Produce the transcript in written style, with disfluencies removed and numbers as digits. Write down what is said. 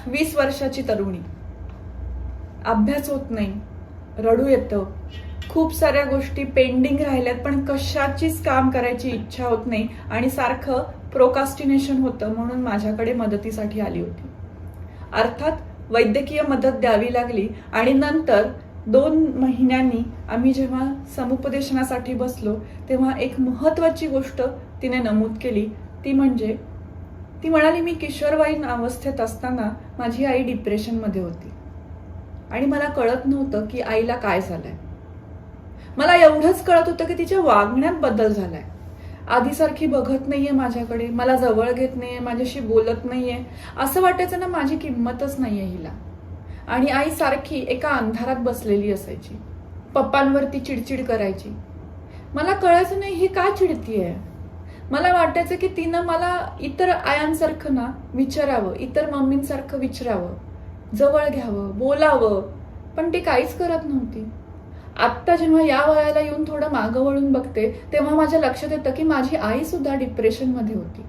20 वर्षाची तरुणी, अभ्यास होत नाही, रडू येतं, खूप साऱ्या गोष्टी पेंडिंग राहिल्यात पण कशाचीच काम करायची इच्छा होत नाही आणि सारखं प्रोकास्टिनेशन होतं, म्हणून माझ्याकडे मदतीसाठी आली होती. अर्थात वैद्यकीय मदत द्यावी लागली आणि नंतर 2 महिन्यांनी आम्ही जेव्हा समुपदेशनासाठी बसलो तेव्हा एक महत्वाची गोष्ट तिने नमूद केली, ती म्हणजे ती म्हणाली, मी किशोरवयीन अवस्थेत असताना माझी आई डिप्रेशनमध्ये होती आणि मला कळत नव्हतं की आईला काय झालंय. मला एवढंच कळत होतं की तिच्या वागण्यात बदल झालाय. आधीसारखी बघत नाहीये माझ्याकडे, मला जवळ घेत नाहीये, माझ्याशी बोलत नाहीये, असं वाटायचं ना माझी किंमतच नाहीये हिला. आणि आई सारखी एका अंधारात बसलेली असायची, पप्पांवरती चिडचिड करायची. मला कळायचं नाही ही का चिडतीये. मला वाटायचं की तिनं मला इतर आयांसारखं ना विचारावं, इतर मम्मींसारखं विचारावं, जवळ घ्यावं, बोलावं, पण ती काहीच करत नव्हती. आत्ता जेव्हा या वयाला येऊन थोडं मागं वळून बघते तेव्हा माझ्या लक्षात येतं की माझी आई सुद्धा डिप्रेशनमध्ये होती.